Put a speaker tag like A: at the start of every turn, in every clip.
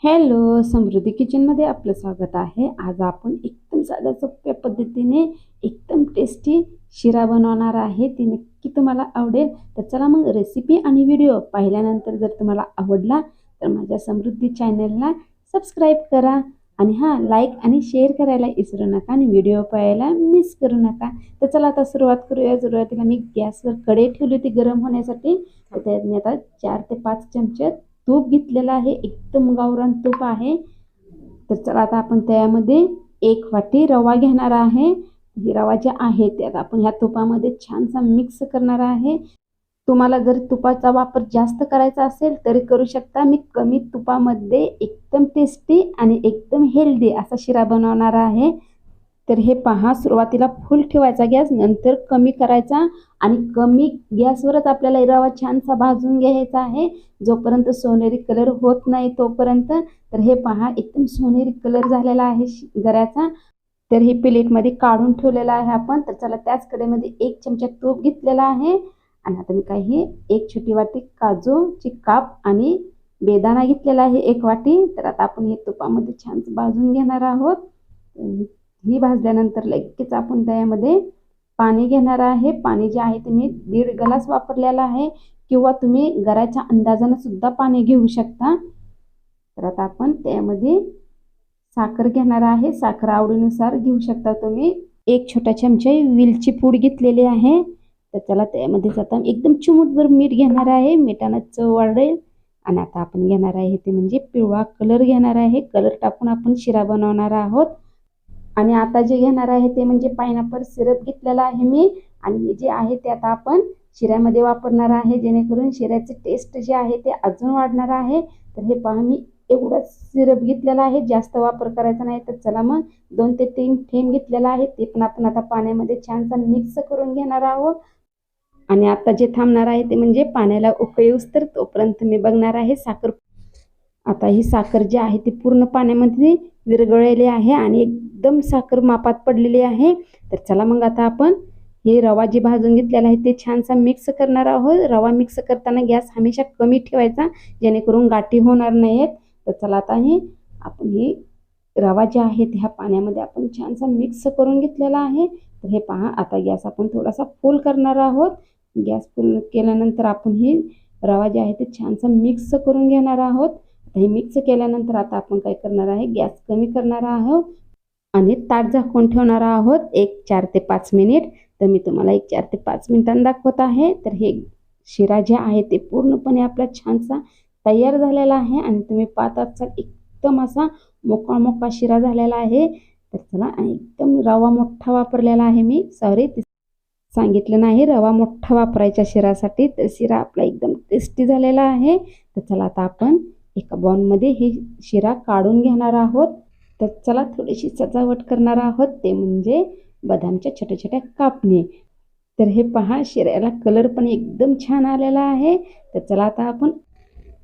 A: Hello, समृद्धी किचनमध्ये आपलं स्वागत आहे. आज आपण एकदम साध्या सोप्या पद्धतीने एकदम टेस्टी शिरा बनवणार आहे. ती नक्की तुम्हाला आवडेल. तर चला मग रेसिपी आणि व्हिडिओ पाहिल्यानंतर जर तुम्हाला आवडला तर माझ्या समृद्धी चॅनलला सबस्क्राईब करा आणि हां, लाईक आणि शेअर करायला विसरू नका आणि व्हिडिओ पाहायला मिस करू नका. तर चला आता सुरुवात करूया. सुरुवातीला मी गॅसवर कढई ठेवली होती गरम होण्यासाठी. तर त्यात मी आता 4 ते 5 चमचे तूप घेतलेलं आहे. एकदम गावरान तूप आहे. तर चला आता आपण त्यामध्ये 1 वाटी रवा घेणार आहे. ही रवा जे आहे त्यात आपण ह्या तुपामध्ये छानसा मिक्स करणार आहे. तुम्हाला जर तुपाचा वापर जास्त करायचा असेल तरी करू शकता. मी कमी तुपामध्ये एकदम टेस्टी आणि एकदम हेल्दी असा शिरा बनवणार आहे. तर हे पहा, सुरुवातीला फुल ठेवायचा गॅस, नंतर कमी करायचा आणि कमी गॅसवरच आपल्याला रवा छानसा भाजून घ्यायचा आहे जोपर्यंत सोनेरी कलर होत नाही तोपर्यंत. तर हे पहा, एकदम सोनेरी कलर झालेला आहे गऱ्याचा. तर हे प्लेटमध्ये काढून ठेवलेलं आहे आपण. तर चला त्याच कढईमध्ये 1 चमचा तूप घेतलेला आहे आणि आता मी काही 1 छोटी वाटी काजूची काप आणि बेदाणा घेतलेला आहे 1 वाटी. तर आता आपण हे तुपामध्ये छान भाजून घेणार आहोत. ही भाजल्यानंतर लगेच आपण त्यामध्ये पाणी घेणार आहे. पाणी जे आहे ते मी 1.5 ग्लास वापरलेला आहे किंवा तुम्ही गऱ्याच्या अंदाजाने सुद्धा पाणी घेऊ शकता. तर आता आपण त्यामध्ये साखर घेणार आहे. साखर आवडीनुसार घेऊ शकता तुम्ही. 1 छोटा चमचा वेलची पूड घेतलेली आहे. तर चला त्यामध्ये आता एकदम चिमूटभर मीठ घेणार आहे. मिठानं चव वाढेल. आणि आता आपण घेणार आहे ते म्हणजे पिवळा कलर घेणार आहे. कलर टाकून आपण शिरा बनवणार आहोत. आणि आता जे घेणार आहे ते म्हणजे पायनॅपल सिरप घेतलेला आहे मी. आणि जे आहे ते आता आपण शिऱ्यामध्ये वापरणार आहे जेणेकरून शिऱ्याचे टेस्ट जे आहे ते अजून वाढणार आहे. तर हे पहा, मी एवढाच सिरप घेतलेला आहे, जास्त वापर करायचा नाही. तर चला मग 2 ते 3 थेंब घेतलेला आहे. ते पण आपण आता पाण्यामध्ये छानसा मिक्स करून घेणार आहोत. आणि आता जे थांबणार आहे ते म्हणजे पाण्याला उकळी येऊस तर तोपर्यंत मी बघणार आहे साखर. आता ही साखर जी आहे ती पूर्ण पाण्यामध्ये विरघळलेली आहे आणि एकदम साखर मापात पडलेली आहे. तर चला मग आता आपण हे रवा जी भाजून घेतलेला आहे ते छानसा मिक्स करणार आहोत. रवा मिक्स करताना गॅस हमेशा कमी ठेवायचा जेणेकरून गाठी होणार नाहीत. तर चला आता आपण ही रवा जे आहे ते ह्या पाण्यामध्ये आपण छानसा मिक्स करून घेतलेला आहे. तर हे पहा, आता गॅस आपण थोडासा फुल करणार आहोत. गॅस फुल केल्यानंतर आपण ही रवा जे आहे ते छानसा मिक्स करून घेणार आहोत. हे मिक्स केल्यानंतर आता आपण काय करणार आहे, गॅस कमी करणार आहोत आणि ताट झाकून ठेवणार आहोत 4 ते 5 मिनिट. तर मी तुम्हाला 4 ते 5 मिनिटांनी दाखवत आहे. तर हे शिरा जे आहे ते पूर्णपणे आपला छानसा तयार झालेला आहे आणि तुम्ही पाहत असाल एकदम असा मोकळा मोकळा शिरा झालेला आहे. तर चला, एकदम रवा मोठा वापरलेला आहे मी. सॉरी, सांगितलं नाही, रवा मोठा वापरायच्या शिरासाठी. तर शिरा आपला एकदम टेस्टी झालेला आहे. तर चला आता आपण एका बाउलमध्ये हे शिरा काढून घेणार आहोत. तर चला थोडीशी सजावट करणार आहोत, ते म्हणजे बदामच्या छोट्या छोट्या कापणी. तर हे पहा, शिऱ्याला कलर पण एकदम छान आलेला आहे. तर चला आता आपण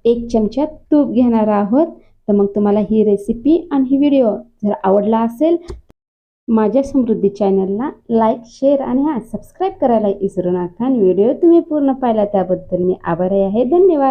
A: 1 चमचा तूप घेणार आहोत. तर मग तुम्हाला ही रेसिपी आणि ही व्हिडिओ जर आवडला असेल माझ्या समृद्धी चॅनलला लाईक, शेअर आणि सबस्क्राईब करायला विसरू नका. आणि व्हिडिओ तुम्ही पूर्ण पाहिला त्याबद्दल मी आभारी आहे. धन्यवाद.